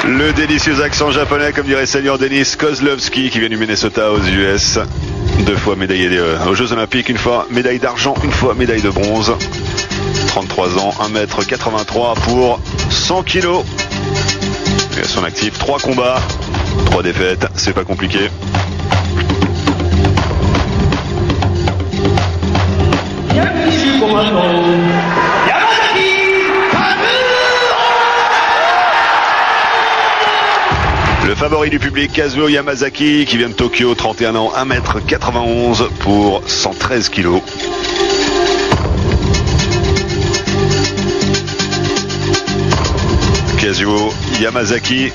Le délicieux accent japonais, comme dirait Senior Denis Kozlowski, qui vient du Minnesota aux US. 2 fois médaillé aux Jeux Olympiques, 1 fois médaille d'argent, 1 fois médaille de bronze. 33 ans, 1m83 pour 100 kg. Et à son actif, 3 combats, 3 défaites, c'est pas compliqué. Le favori du public, Kazuo Yamazaki, qui vient de Tokyo, 31 ans, 1m91 pour 113 kg. Kazuo Yamazaki,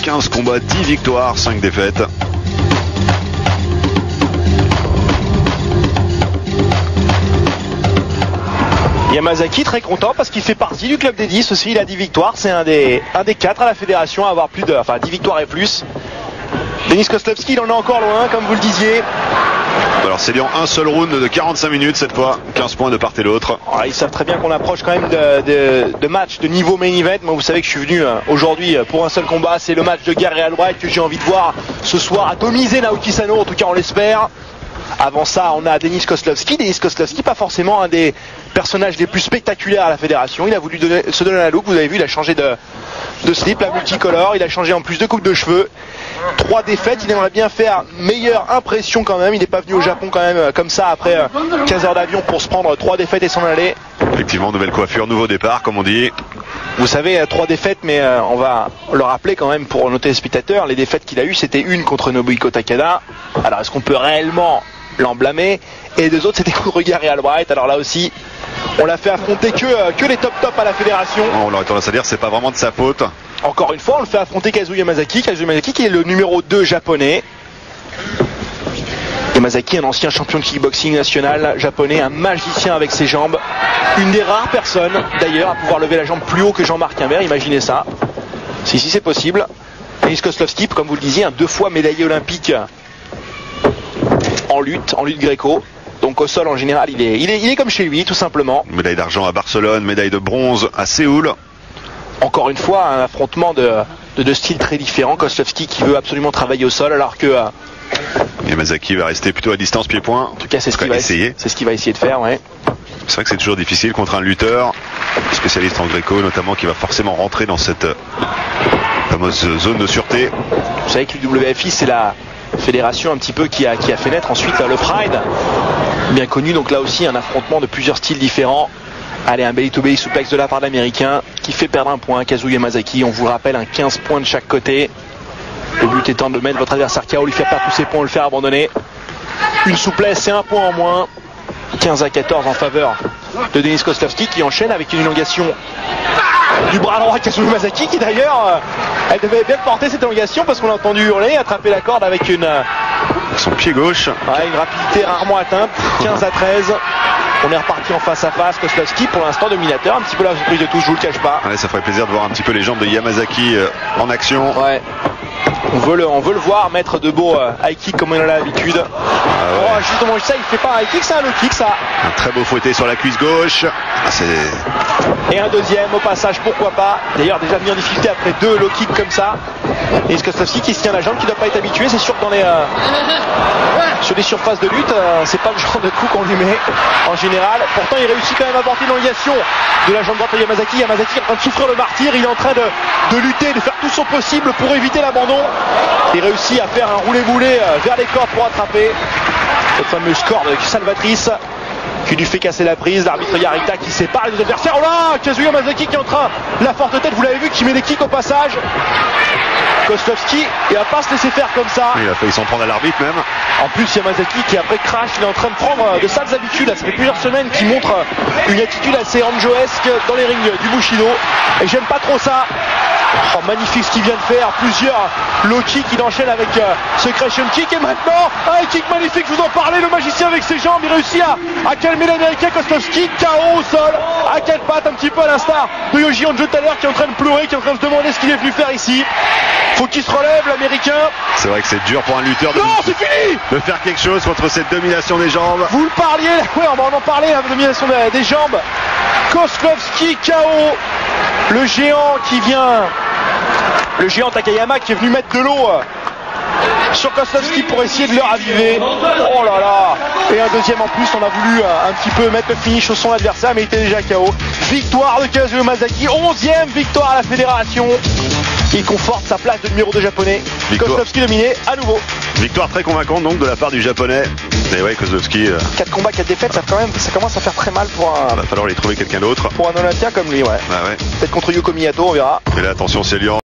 15 combats, 10 victoires, 5 défaites. Yamazaki très content parce qu'il fait partie du club des 10 aussi, il a 10 victoires, c'est un des 4 à la fédération à avoir 10 victoires et plus. Denis Kozlowski, il en est encore loin, comme vous le disiez. Alors c'est bien un seul round de 45 minutes cette fois, 15 points de part et l'autre. Ils savent très bien qu'on approche quand même de matchs de niveau main event. Moi vous savez que je suis venu aujourd'hui pour un seul combat, c'est le match de Gary Albright que j'ai envie de voir ce soir atomiser Naoki Sano, en tout cas on l'espère. Avant ça, on a Denis Kozlowski. Denis Kozlowski, pas forcément un des personnages les plus spectaculaires à la fédération. Il a voulu se donner la look. Vous avez vu, il a changé de slip, la multicolore. Il a changé en plus de coupe de cheveux. 3 défaites. Il aimerait bien faire meilleure impression quand même. Il n'est pas venu au Japon quand même comme ça après 15 heures d'avion pour se prendre 3 défaites et s'en aller. Effectivement, nouvelle coiffure, nouveau départ, comme on dit. Vous savez, 3 défaites, mais on va le rappeler quand même pour nos téléspectateurs. Les défaites qu'il a eues, c'était une contre Nobuhiko Takada. Alors, est-ce qu'on peut réellement l'en blâmer? Et les 2 autres, c'était contre Gary Albright. Alors là aussi, on l'a fait affronter que les top à la fédération. On aurait tendance à dire c'est pas vraiment de sa faute. Encore une fois, on le fait affronter Kazuo Yamazaki. Kazuo Yamazaki qui est le numéro 2 japonais. Yamazaki, un ancien champion de kickboxing national japonais, un magicien avec ses jambes. Une des rares personnes d'ailleurs à pouvoir lever la jambe plus haut que Jean-Marc Imbert, imaginez ça. Si c'est possible. Denis Kozlowski, comme vous le disiez, 2 fois médaillé olympique en lutte gréco. Donc au sol en général il est comme chez lui tout simplement. Médaille d'argent à Barcelone, médaille de bronze à Séoul. Encore une fois un affrontement de styles très différents. Kozlowski qui veut absolument travailler au sol alors que Yamazaki va rester plutôt à distance pied-point. En tout cas c'est ce qu'il va essayer. C'est ce qu'il va essayer de faire, ouais. C'est vrai que c'est toujours difficile contre un lutteur spécialiste en gréco notamment qui va forcément rentrer dans cette fameuse zone de sûreté. Vous savez que l'UWFI c'est la fédération un petit peu qui a fait naître ensuite le Pride, bien connu. Donc là aussi un affrontement de plusieurs styles différents. Allez, un belly to belly suplex de la part de l'américain qui fait perdre un point. Kazuo Yamazaki, on vous le rappelle, 15 points de chaque côté. Le but étant de mettre votre adversaire KO, lui faire perdre tous ses points, le faire abandonner. Une souplesse et 1 point en moins. 15-14 en faveur de Denis Kozlowski qui enchaîne avec une élongation du bras droit de Kazuo Yamazaki qui d'ailleurs elle devait bien porter cette élongation parce qu'on l'a entendu hurler, attraper la corde avec son pied gauche. Ouais, une rapidité rarement atteinte. 15-13. On est reparti en face à face. Kozlowski pour l'instant dominateur, un petit peu la surprise de tous, je vous le cache pas. Ouais, ça ferait plaisir de voir un petit peu les jambes de Yamazaki en action. Ouais. On veut le voir mettre de beaux high kicks comme on a l'habitude. Ah ouais. Oh, justement ça, il fait pas un high kick, c'est un low kick ça. Un très beau fouetté sur la cuisse gauche. Et un deuxième au passage, pourquoi pas. D'ailleurs déjà venu en difficulté après 2 low kicks comme ça. Et Kozlowski qui se tient la jambe, qui ne doit pas être habitué, c'est sûr que sur les surfaces de lutte, c'est pas le genre de coup qu'on lui met en général. Pourtant il réussit quand même à porter l'élongation de la jambe droite de Yamazaki. Yamazaki est en train de souffrir le martyr, il est en train de lutter, de faire tout son possible pour éviter l'abandon. Il réussit à faire un roulé-boulé vers les cordes pour attraper cette fameuse corde salvatrice qui lui fait casser la prise. L'arbitre Yarita qui sépare les deux adversaires. Oh là, Kazuo Yamazaki qui est en train, la forte tête, vous l'avez vu, qui met des kicks au passage. Kozlowski, il va pas se laisser faire comme ça. Il a failli s'en prendre à l'arbitre même. En plus Yamazaki qui après crash, il est en train de prendre de sales habitudes. Ça fait plusieurs semaines qu'il montre une attitude assez Anjoesque dans les rings du Bushido. Et j'aime pas trop ça. Oh, magnifique ce qu'il vient de faire, plusieurs low kicks, il enchaîne avec ce crescent kick et maintenant un kick magnifique, je vous en parlais, le magicien avec ses jambes, il réussit à calmer l'américain Kozlowski, KO au sol, à 4 pattes, un petit peu à l'instar de Yoji Anjo tout à l'heure qui est en train de pleurer, qui est en train de se demander ce qu'il est venu faire ici. Faut qu'il se relève l'américain. C'est vrai que c'est dur pour un lutteur de faire quelque chose contre cette domination des jambes. Vous le parliez, ouais, on va en parler, la domination des jambes. Kozlowski KO, le géant qui vient Le géant Takayama qui est venu mettre de l'eau sur Kozlowski pour essayer de le raviver. Oh là là. Et un deuxième en plus, on a voulu un petit peu mettre le finish au son adversaire, mais il était déjà KO. Victoire de Kazuo Uemazaki, 11e victoire à la fédération. Il conforte sa place de numéro 2 japonais. Kozlowski dominé à nouveau. Victoire très convaincante donc de la part du japonais. Et ouais, Kozlowski. 4 combats, 4 défaites, ça commence à faire très mal pour Va falloir lui trouver quelqu'un d'autre. pour un Olympien comme lui, ouais. Ah ouais. Peut-être contre Yuko Miyato, on verra. Et là, attention, c'est Lian.